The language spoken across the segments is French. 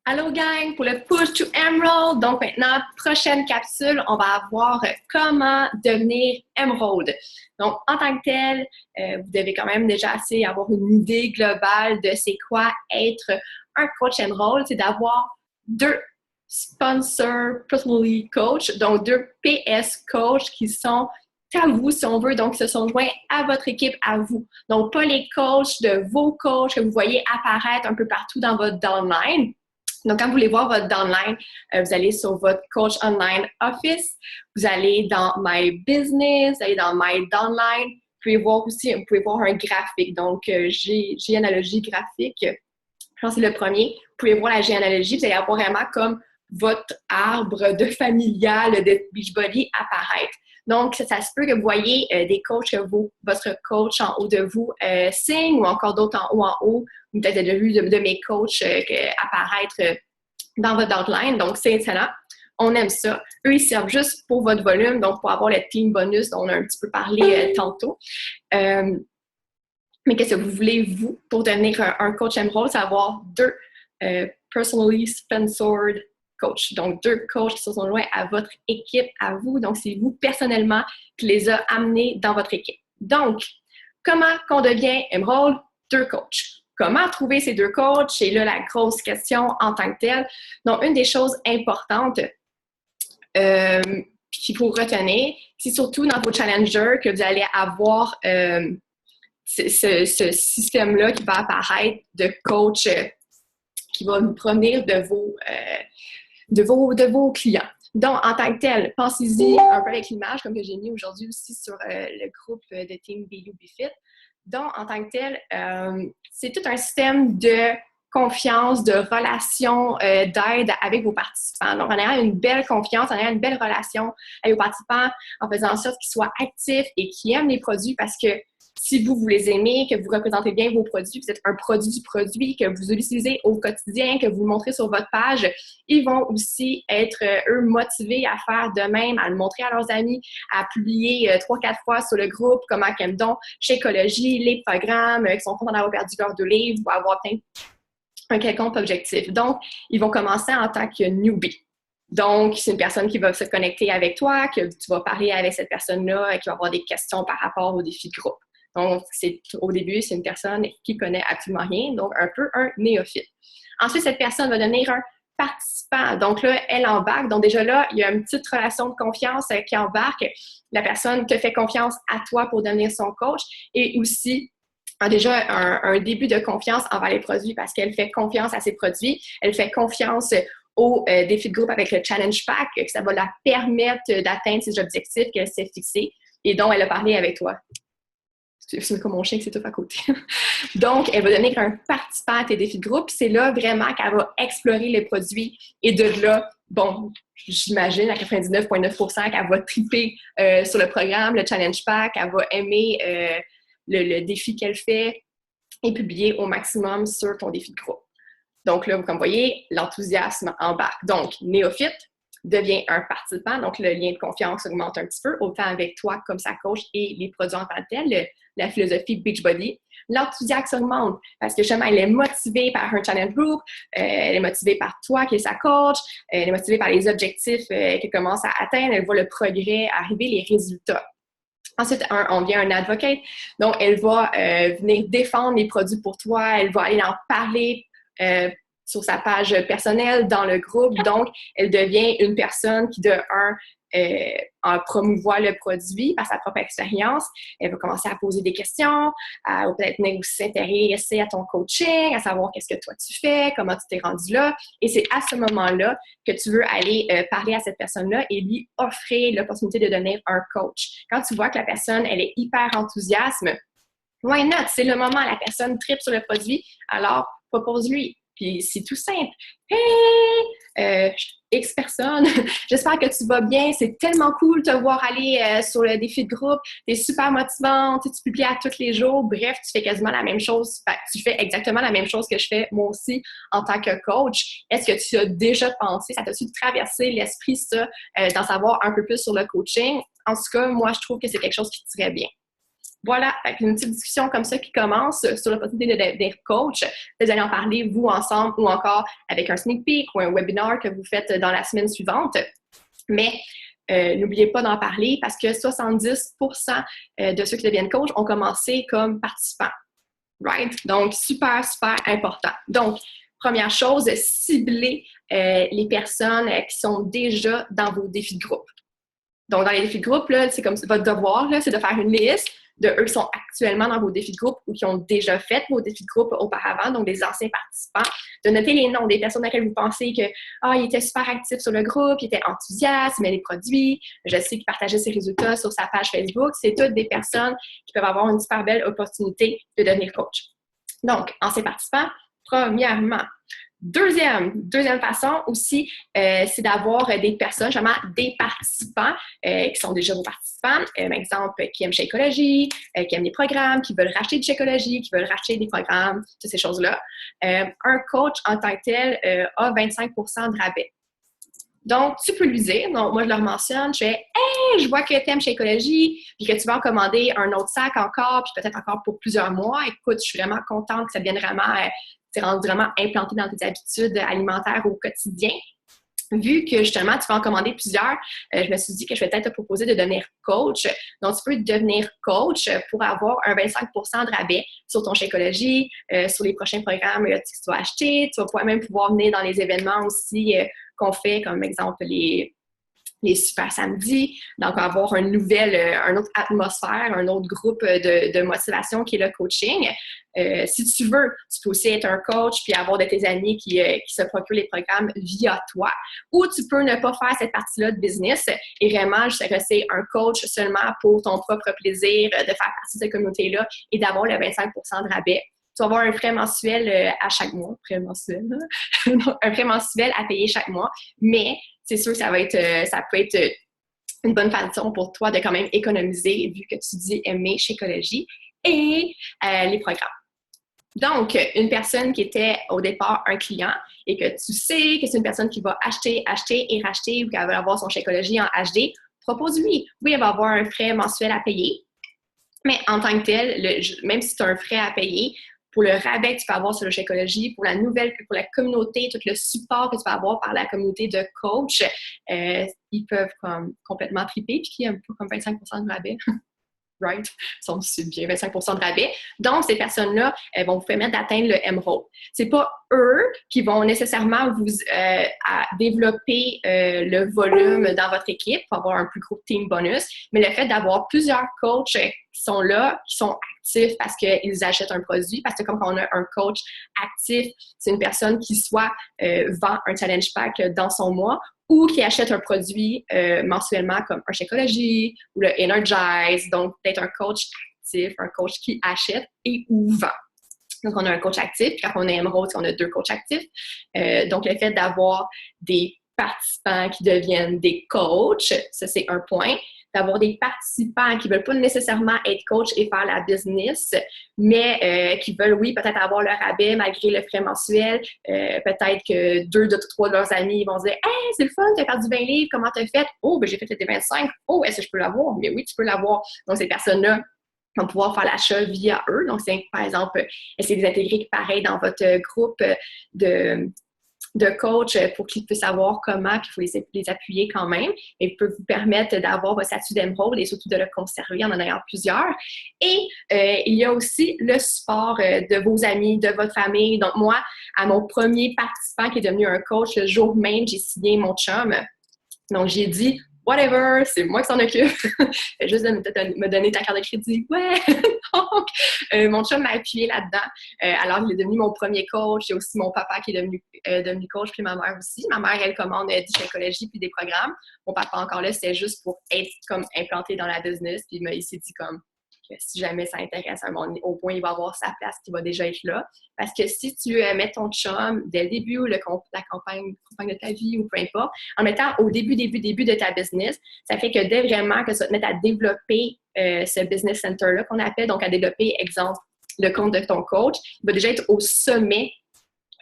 Allô gang, pour le Push to Emerald. Donc maintenant, prochaine capsule, on va avoir comment devenir Emerald. Donc en tant que tel, vous devez quand même déjà assez avoir une idée globale de c'est quoi être un coach Emerald. C'est d'avoir deux sponsors personally coach, donc deux PS coach qui sont à vous, si on veut, donc qui se sont joints à votre équipe, à vous. Donc pas les coachs de vos coachs que vous voyez apparaître un peu partout dans votre downline. Donc, quand vous voulez voir votre downline, vous allez sur votre Coach Online Office, vous allez dans My Business, vous allez dans My Downline. Vous pouvez voir aussi, vous pouvez voir un graphique. Donc, généalogie graphique, je pense que c'est le premier. Vous pouvez voir la généalogie, vous allez avoir vraiment comme votre arbre de familial de Beachbody apparaître. Donc, ça se peut que vous voyez des coachs que votre coach en haut de vous signe ou encore d'autres en haut. Vous peut-être déjà vu de mes coachs apparaître dans votre outline. Donc, c'est excellent. On aime ça. Eux, ils servent juste pour votre volume, donc pour avoir le team bonus dont on a un petit peu parlé tantôt. Mais qu'est-ce que vous voulez, vous, pour devenir un coach Emerald? C'est avoir deux personally sponsored coach. Donc, deux coachs qui se sont joints à votre équipe, à vous. Donc, c'est vous personnellement qui les a amenés dans votre équipe. Donc, comment qu'on devient Emerald? Deux coachs. Comment trouver ces deux coachs? C'est là la grosse question en tant que telle. Donc, une des choses importantes qu'il faut retenir, c'est surtout dans vos challengers que vous allez avoir ce système-là qui va apparaître de coach qui va nous provenir de vos clients. Donc, en tant que tel, pensez-y un peu avec l'image, comme que j'ai mis aujourd'hui aussi sur le groupe de Team BUBFit. Donc, en tant que tel, c'est tout un système de confiance, de relation, d'aide avec vos participants. Donc, en ayant une belle confiance, en ayant une belle relation avec vos participants, en faisant en sorte qu'ils soient actifs et qu'ils aiment les produits parce que si vous les aimez, que vous représentez bien vos produits, vous êtes un produit du produit, que vous l'utilisez au quotidien, que vous le montrez sur votre page, ils vont aussi être, eux, motivés à faire de même, à le montrer à leurs amis, à publier 3-4 fois sur le groupe comment ils aiment donc chez Écologie, les programmes, qui sont contents d'avoir perdu leurs 2 livres ou avoir atteint un quelconque objectif. Donc, ils vont commencer en tant que newbie. Donc, c'est une personne qui va se connecter avec toi, que tu vas parler avec cette personne-là, qui va avoir des questions par rapport aux défis de groupe. Donc, au début, c'est une personne qui connaît absolument rien, donc un peu un néophyte. Ensuite, cette personne va devenir un participant. Donc là, elle embarque. Donc déjà là, il y a une petite relation de confiance qui embarque. La personne te fait confiance à toi pour devenir son coach et aussi a déjà un début de confiance envers les produits parce qu'elle fait confiance à ses produits. Elle fait confiance au défi de groupe avec le Challenge Pack, que ça va la permettre d'atteindre ses objectifs qu'elle s'est fixés et dont elle a parlé avec toi. C'est comme mon chien qui s'étouffe à côté. Donc, elle va devenir un participant à tes défis de groupe. C'est là vraiment qu'elle va explorer les produits. Et de là, bon, j'imagine à 99,9% qu'elle va triper sur le programme, le Challenge Pack. Elle va aimer le défi qu'elle fait et publier au maximum sur ton défi de groupe. Donc là, comme vous voyez, l'enthousiasme embarque. Donc, néophyte devient un participant, donc le lien de confiance augmente un petit peu, autant avec toi comme sa coach et les produits en tant que tel, la philosophie Beachbody. L'enthousiasme augmente parce que justement, elle est motivée par un challenge group, elle est motivée par toi qui est sa coach, elle est motivée par les objectifs qu'elle commence à atteindre, elle voit le progrès arriver, les résultats. Ensuite, on vient un advocate, donc elle va venir défendre les produits pour toi, elle va aller en parler sur sa page personnelle, dans le groupe. Donc, elle devient une personne qui, en promouvoit le produit par sa propre expérience. Elle va commencer à poser des questions, elle va peut-être venir aussi s'intéresser à ton coaching, à savoir qu'est-ce que toi tu fais, comment tu t'es rendu là. Et c'est à ce moment-là que tu veux aller parler à cette personne-là et lui offrir l'opportunité de devenir un coach. Quand tu vois que la personne, elle est hyper enthousiaste, why not? C'est le moment, la personne tripe sur le produit, alors propose-lui. Puis c'est tout simple. Hey! X personne, j'espère que tu vas bien. C'est tellement cool de te voir aller sur le défi de groupe. Tu es super motivante, tu publies à tous les jours. Bref, tu fais quasiment la même chose. Tu fais exactement la même chose que je fais moi aussi en tant que coach. Est-ce que tu as déjà pensé, ça t'a-tu traversé l'esprit ça, d'en savoir un peu plus sur le coaching? En tout cas, moi, je trouve que c'est quelque chose qui te tirait bien. Voilà, avec une petite discussion comme ça qui commence sur l'opportunité de devenir coach. Vous allez en parler, vous, ensemble, ou encore avec un sneak peek ou un webinaire que vous faites dans la semaine suivante. Mais n'oubliez pas d'en parler parce que 70% de ceux qui deviennent coach ont commencé comme participants. Right? Donc, super, super important. Donc, première chose, ciblez les personnes qui sont déjà dans vos défis de groupe. Donc, dans les défis de groupe, là, c'est comme votre devoir, là, c'est de faire une liste de eux qui sont actuellement dans vos défis de groupe ou qui ont déjà fait vos défis de groupe auparavant, donc des anciens participants, de noter les noms des personnes auxquelles vous pensez que il était super actif sur le groupe, il était enthousiaste, il aimait les produits, je sais qu'il partageait ses résultats sur sa page Facebook. C'est toutes des personnes qui peuvent avoir une super belle opportunité de devenir coach. Donc, anciens participants, premièrement. Deuxième façon aussi, c'est d'avoir des personnes, justement, des participants qui sont déjà vos participants, par exemple, qui aiment Shakeology, qui aiment les programmes, qui veulent racheter de Shakeology, qui veulent racheter des programmes, toutes ces choses-là. Un coach en tant que tel a 25% de rabais. Donc, tu peux lui dire, donc moi je leur mentionne, je fais « Hey, je vois que tu aimes Shakeology, puis que tu vas en commander un autre sac encore, puis peut-être encore pour plusieurs mois. Écoute, je suis vraiment contente que ça devienne vraiment implanté dans tes habitudes alimentaires au quotidien. » Vu que justement, tu vas en commander plusieurs, je me suis dit que je vais peut-être te proposer de devenir coach. Donc, tu peux devenir coach pour avoir un 25% de rabais sur ton Shakeology, sur les prochains programmes que tu vas acheter. Tu vas même pouvoir venir dans les événements aussi qu'on fait, comme exemple les super samedis, donc avoir une autre atmosphère, un autre groupe de motivation qui est le coaching. Si tu veux, tu peux aussi être un coach puis avoir de tes amis qui se procurent les programmes via toi, ou tu peux ne pas faire cette partie-là de business et vraiment juste rester un coach seulement pour ton propre plaisir de faire partie de cette communauté-là et d'avoir le 25% de rabais. Tu vas avoir un frais mensuel à chaque mois, un frais mensuel à payer chaque mois, mais c'est sûr que ça peut être une bonne façon pour toi de quand même économiser vu que tu dis aimer Shakeology et les programmes. Donc, une personne qui était au départ un client et que tu sais que c'est une personne qui va acheter et racheter ou qu'elle va avoir son Shakeology en HD, propose-lui. Oui, elle va avoir un frais mensuel à payer, mais en tant que tel, même si tu as un frais à payer, pour le rabais que tu peux avoir sur le Shakeology, pour la communauté, tout le support que tu vas avoir par la communauté de coach, ils peuvent comme complètement triper, puis qui aiment pas comme 25% de rabais. Right? C'est bien 25% de rabais. Donc, ces personnes-là vont vous permettre d'atteindre le Emerald. C'est pas eux qui vont nécessairement vous développer le volume dans votre équipe pour avoir un plus gros team bonus, mais le fait d'avoir plusieurs coachs qui sont là, qui sont actifs parce qu'ils achètent un produit, parce que comme quand on a un coach actif, c'est une personne qui soit vend un challenge pack dans son mois ou qui achète un produit mensuellement comme un Shakeology ou le Energize. Donc, peut-être un coach actif, un coach qui achète et ou vend. Donc, on a un coach actif. Quand on est Emerald, on a 2 coachs actifs. Donc, le fait d'avoir des participants qui deviennent des coachs, ça, c'est un point. D'avoir des participants qui ne veulent pas nécessairement être coach et faire la business, mais qui veulent, oui, peut-être avoir le rabais malgré le frais mensuel. Peut-être que 2 de 3 de leurs amis vont se dire « Hey, c'est le fun, tu as perdu 20 livres, comment tu as fait? Oh, ben j'ai fait les 25. Oh, est-ce que je peux l'avoir? » Mais oui, tu peux l'avoir. Donc, ces personnes-là vont pouvoir faire l'achat via eux. Donc, c'est, par exemple, essayer de les intégrer pareil dans votre groupe de coach pour qu'ils puissent savoir comment, puis il faut les appuyer quand même, et peut vous permettre d'avoir votre statut d'Emerald et surtout de le conserver en ayant plusieurs. Et il y a aussi le support de vos amis, de votre famille. Donc moi, à mon premier participant qui est devenu un coach, le jour même, j'ai signé mon chum. Donc j'ai dit whatever, c'est moi qui s'en occupe. Juste de me donner ta carte de crédit. Ouais! Donc, mon chum m'a appuyé là-dedans. Alors, il est devenu mon premier coach. Il y a aussi mon papa qui est devenu coach, puis ma mère aussi. Ma mère, elle commande du Shakeology puis des programmes. Mon papa, encore là, c'était juste pour être comme implanté dans la business. Puis il s'est dit comme que si jamais ça intéresse au point, il va avoir sa place qui va déjà être là. Parce que si tu mets ton chum dès le début ou la campagne de ta vie ou peu importe, en mettant au début de ta business, ça fait que dès vraiment que ça te mette à développer ce business center-là qu'on appelle, donc à développer, exemple, le compte de ton coach, il va déjà être au sommet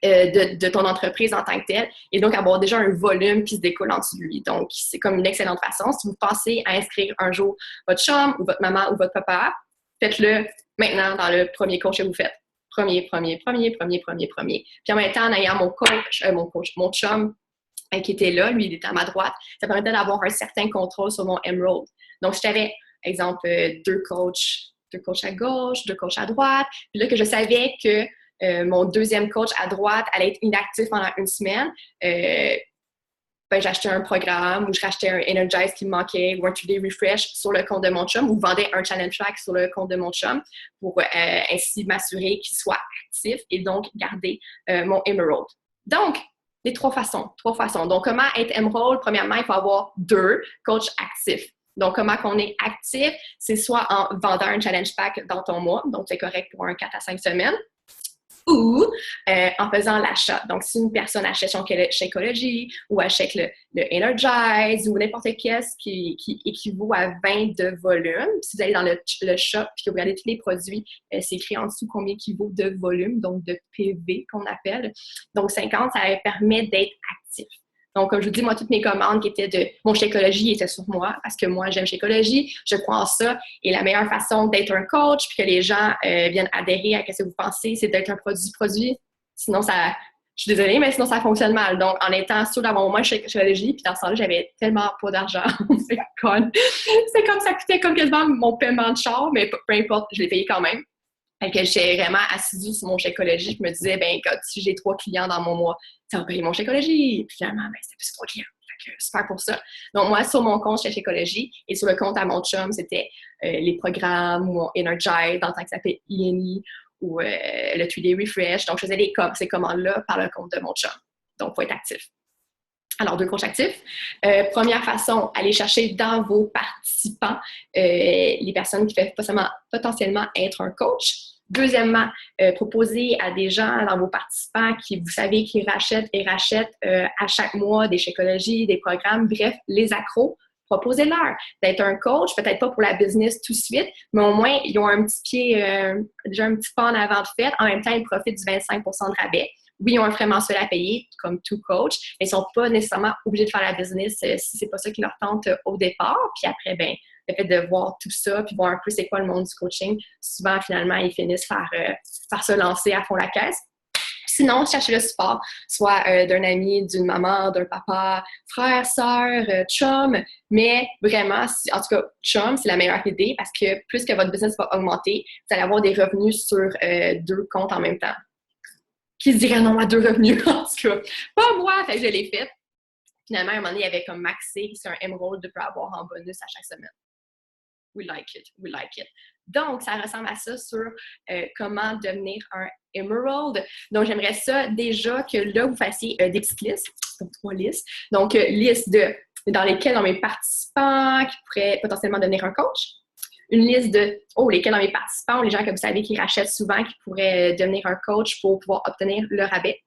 de ton entreprise en tant que telle et donc avoir déjà un volume qui se découle en dessous de lui. Donc, c'est comme une excellente façon. Si vous pensez à inscrire un jour votre chum ou votre maman ou votre papa, Faites-le maintenant dans le premier coach que vous faites. Premier. Puis en même temps, en ayant mon chum, qui était là, lui, il était à ma droite, ça permettait d'avoir un certain contrôle sur mon Emerald. Donc, si j'avais, exemple, deux coachs à gauche, deux coachs à droite, puis là, que je savais que mon deuxième coach à droite allait être inactif pendant une semaine, ben, j'achetais un programme ou je rachetais un Energize qui me manquait ou un 2-day refresh sur le compte de mon chum ou vendais un challenge track sur le compte de mon chum pour ainsi m'assurer qu'il soit actif et donc garder mon Emerald. Donc, les trois façons. Donc, comment être Emerald? Premièrement, il faut avoir 2 coachs actifs. Donc, comment qu'on est actif? C'est soit en vendant un challenge pack dans ton mois, donc c'est correct pour un 4 à 5 semaines, ou en faisant l'achat. Donc, si une personne achète son Shakeology ou achète le Energize ou n'importe quel qui équivaut à 20 de volume, si vous allez dans le shop et que vous regardez tous les produits, c'est écrit en dessous combien équivaut de volume, donc de PV qu'on appelle. Donc, 50, ça permet d'être actif. Donc, comme je vous dis, moi, toutes mes commandes qui étaient de mon Shakeology étaient sur moi parce que moi, j'aime Shakeology, je crois en ça. Et la meilleure façon d'être un coach puis que les gens viennent adhérer à ce que vous pensez, c'est d'être un produit. Sinon, je suis désolée, mais sinon, ça fonctionne mal. Donc, en étant sûr d'avoir au moins Shakeology, puis dans ce temps-là, j'avais tellement pas d'argent. C'est comme ça coûtait comme quasiment mon paiement de char, mais peu importe, je l'ai payé quand même. Fait que j'étais vraiment assidue sur mon Shakeology. Je me disais, ben, écoute, si j'ai 3 clients dans mon mois, ça va payer mon Shakeology. Puis finalement, ben, c'était plus 3 clients. Fait que super pour ça. Donc, moi, sur mon compte, c'était Shakeology. Et sur le compte à mon chum, c'était les programmes ou mon Energize, dans le temps que ça s'appelait ENE, ou le 3-day refresh. Donc, je faisais ces commandes-là par le compte de mon chum. Donc, il faut être actif. Alors, 2 coachs actifs. Première façon, aller chercher dans vos participants les personnes qui peuvent potentiellement être un coach. Deuxièmement, proposer à des gens dans vos participants qui, vous savez, qui rachètent à chaque mois des Shakeology, des programmes, bref, les accros. Proposez-leur d'être un coach, peut-être pas pour la business tout de suite, mais au moins, ils ont un petit pied, déjà un petit pas en avant de fait. En même temps, ils profitent du 25 de rabais. Oui, ils ont un frais mensuel à payer, comme tout coach, mais ils ne sont pas nécessairement obligés de faire la business si ce n'est pas ça qui leur tente au départ. Puis après, ben, le fait de voir tout ça, puis voir un peu c'est quoi le monde du coaching, souvent, finalement, ils finissent par se lancer à fond la caisse. Sinon, cherchez le support, soit d'un ami, d'une maman, d'un papa, frère, sœur, chum, mais vraiment, en tout cas, chum, c'est la meilleure idée parce que plus que votre business va augmenter, vous allez avoir des revenus sur 2 comptes en même temps. Qui se dirait non à 2 revenus, en tout cas. Pas moi, fait que je l'ai fait. Finalement, à un moment donné, il y avait comme maxé, c'est un Emerald de peut avoir en bonus à chaque semaine. We like it. Donc, ça ressemble à ça sur comment devenir un Emerald. Donc, j'aimerais ça déjà que là, vous fassiez des petites listes, donc 3 listes. Donc, liste dans lesquelles ont mes participants qui pourraient potentiellement devenir un coach. Une liste de lesquels dans mes participants, les gens que vous savez qui rachètent souvent, qui pourraient devenir un coach pour pouvoir obtenir le rabais.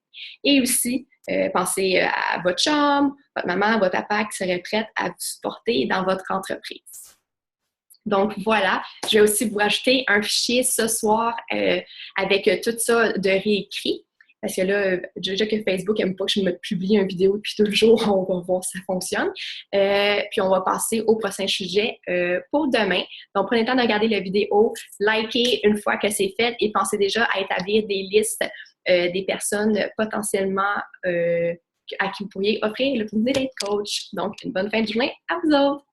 Et aussi, pensez à votre chum, votre maman, votre papa qui seraient prêts à vous supporter dans votre entreprise. Donc, voilà. Je vais aussi vous rajouter un fichier ce soir avec tout ça de réécrit. Parce que là, déjà que Facebook n'aime pas que je me publie une vidéo depuis 2 jours, on va voir si ça fonctionne. Puis, on va passer au prochain sujet pour demain. Donc, prenez le temps de regarder la vidéo, likez une fois que c'est fait et pensez déjà à établir des listes des personnes potentiellement à qui vous pourriez offrir l'opportunité d'être coach. Donc, une bonne fin de journée à vous autres!